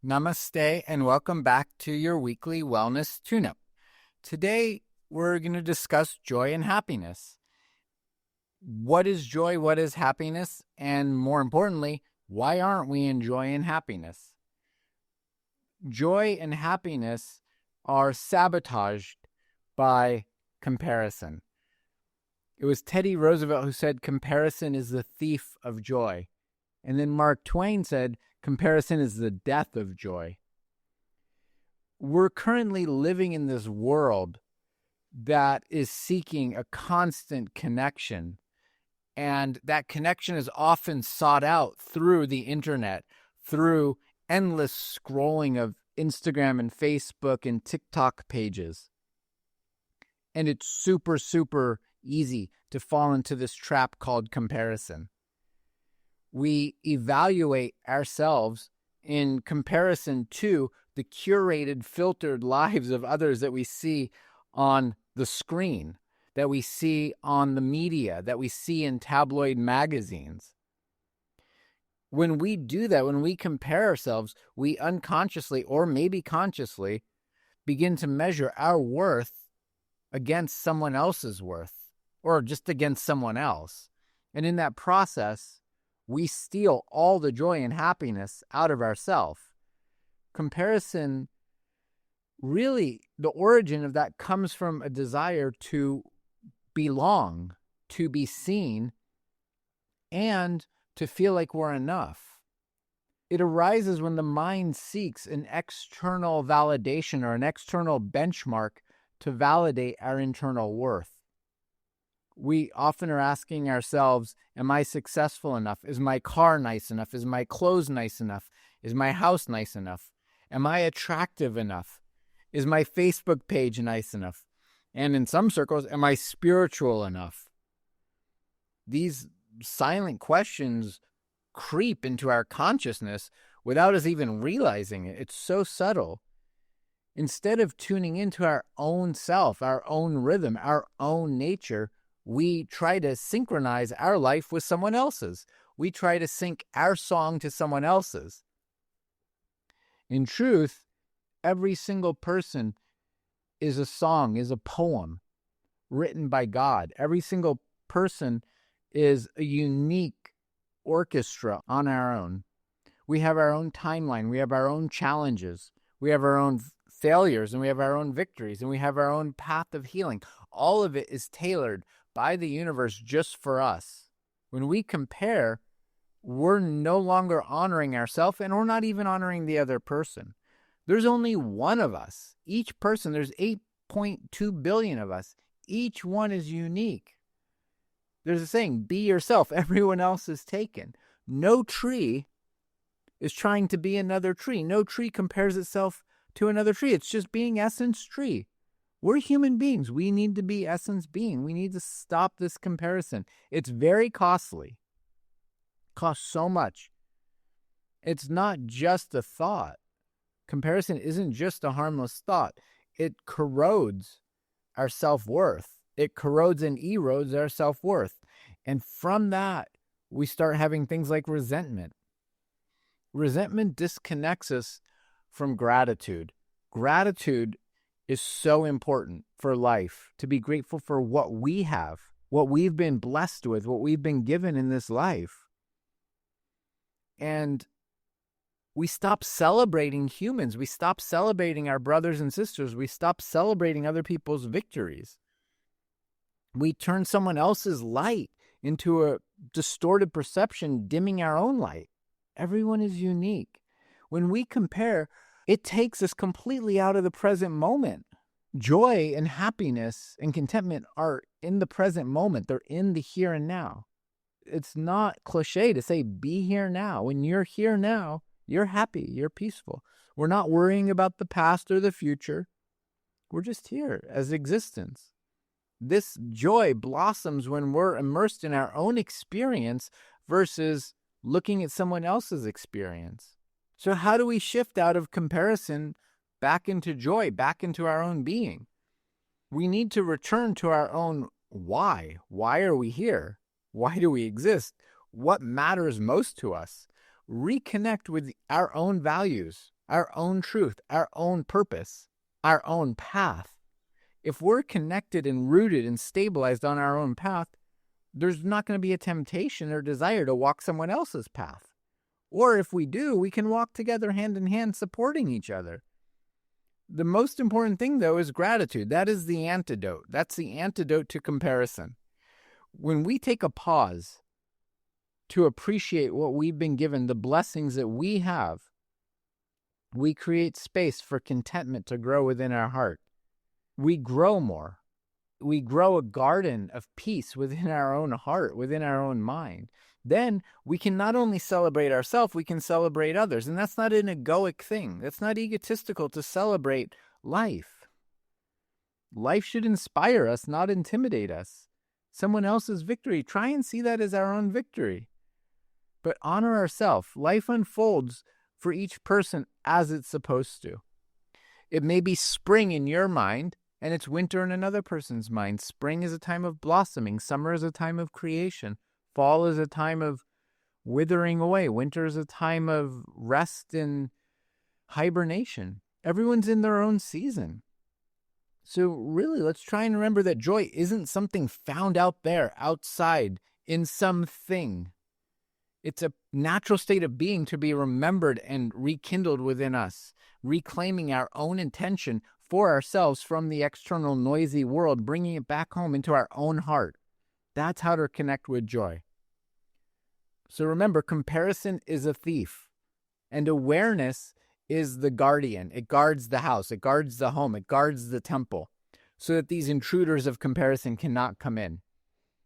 Namaste and welcome back to your weekly wellness tune-up. Today, we're going to discuss joy and happiness. What is joy? What is happiness? And more importantly, why aren't we enjoying happiness? Joy and happiness are sabotaged by comparison. It was Teddy Roosevelt who said comparison is the thief of joy. And then Mark Twain said comparison is the death of joy. We're currently living in this world that is seeking a constant connection. And that connection is often sought out through the internet, through endless scrolling of Instagram and Facebook and TikTok pages. And it's super, super easy to fall into this trap called comparison. We evaluate ourselves in comparison to the curated, filtered lives of others that we see on the screen, that we see on the media, that we see in tabloid magazines. When we do that, when we compare ourselves, we unconsciously or maybe consciously begin to measure our worth against someone else's worth or just against someone else. And in that process, we steal all the joy and happiness out of ourselves. Comparison, really, the origin of that comes from a desire to belong, to be seen, and to feel like we're enough. It arises when the mind seeks an external validation or an external benchmark to validate our internal worth. We often are asking ourselves, am I successful enough? Is my car nice enough? Is my clothes nice enough? Is my house nice enough? Am I attractive enough? Is my Facebook page nice enough? And in some circles, am I spiritual enough? These silent questions creep into our consciousness without us even realizing it. It's so subtle. Instead of tuning into our own self, our own rhythm, our own nature, we try to synchronize our life with someone else's. We try to sync our song to someone else's. In truth, every single person is a song, is a poem written by God. Every single person is a unique orchestra on our own. We have our own timeline. We have our own challenges. We have our own failures, and we have our own victories, and we have our own path of healing. All of it is tailored by the universe just for us. When we compare, we're no longer honoring ourselves, and we're not even honoring the other person. There's only one of us. Each person, there's 8.2 billion of us. Each one is unique. There's a saying, be yourself. Everyone else is taken. No tree is trying to be another tree. No tree compares itself to another tree. It's just being essence tree. We're human beings. We need to be essence being. We need to stop this comparison. It's very costly. It costs so much. It's not just a thought. Comparison isn't just a harmless thought. It corrodes our self-worth. It corrodes and erodes our self-worth. And from that, we start having things like resentment. Resentment disconnects us from gratitude. Gratitude is so important for life, to be grateful for what we have, what we've been blessed with, what we've been given in this life. And we stop celebrating humans. We stop celebrating our brothers and sisters. We stop celebrating other people's victories. We turn someone else's light into a distorted perception, dimming our own light. Everyone is unique. When we compare, it takes us completely out of the present moment. Joy and happiness and contentment are in the present moment. They're in the here and now. It's not cliche to say, be here now. When you're here now, you're happy, you're peaceful. We're not worrying about the past or the future. We're just here as existence. This joy blossoms when we're immersed in our own experience versus looking at someone else's experience. So how do we shift out of comparison back into joy, back into our own being? We need to return to our own why. Why are we here? Why do we exist? What matters most to us? reconnect with our own values, our own truth, our own purpose, our own path. If we're connected and rooted and stabilized on our own path, there's not going to be a temptation or desire to walk someone else's path. Or if we do, we can walk together hand in hand, supporting each other. The most important thing, though, is gratitude. That is the antidote. That's the antidote to comparison. When we take a pause to appreciate what we've been given, the blessings that we have, we create space for contentment to grow within our heart. We grow more. We grow a garden of peace within our own heart, within our own mind. Then we can not only celebrate ourselves, we can celebrate others. And that's not an egoic thing. That's not egotistical to celebrate life. Life should inspire us, not intimidate us. Someone else's victory, try and see that as our own victory. But honor ourselves. Life unfolds for each person as it's supposed to. It may be spring in your mind, and it's winter in another person's mind. Spring is a time of blossoming. Summer is a time of creation. Fall is a time of withering away. Winter is a time of rest and hibernation. Everyone's in their own season. So really, let's try and remember that joy isn't something found out there, outside, in something. It's a natural state of being to be remembered and rekindled within us, reclaiming our own intention for ourselves from the external noisy world, bringing it back home into our own heart. That's how to connect with joy. So remember, comparison is a thief, and awareness is the guardian. It guards the house, it guards the home, it guards the temple, so that these intruders of comparison cannot come in.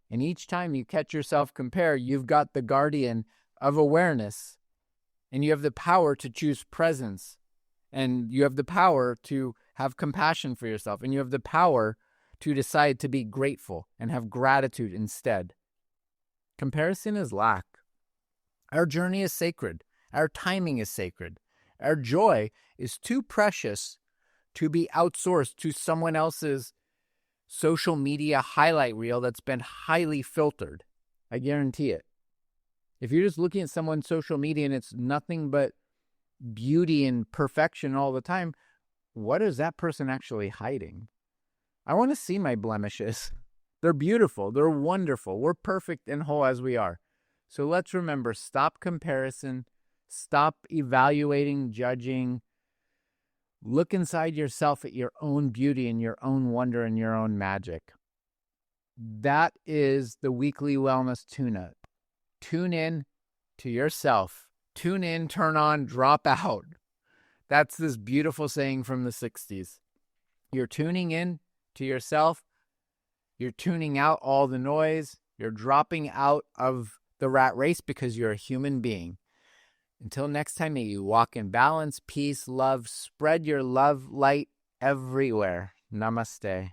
And each time you catch yourself compare, you've got the guardian of awareness, and you have the power to choose presence, and you have the power to have compassion for yourself, and you have the power to decide to be grateful and have gratitude instead. Comparison is lack. Our journey is sacred. Our timing is sacred. Our joy is too precious to be outsourced to someone else's social media highlight reel that's been highly filtered. I guarantee it. If you're just looking at someone's social media and it's nothing but beauty and perfection all the time, what is that person actually hiding? I want to see my blemishes. They're beautiful. They're wonderful. We're perfect and whole as we are. So let's remember, stop comparison. Stop evaluating, judging. Look inside yourself at your own beauty and your own wonder and your own magic. That is the weekly wellness tune-up. Tune in to yourself. Tune in, turn on, drop out. That's this beautiful saying from the 60s. You're tuning in to yourself. You're tuning out all the noise. You're dropping out of the rat race because you're a human being. Until next time, may you walk in balance, peace, love, spread your love light everywhere. Namaste.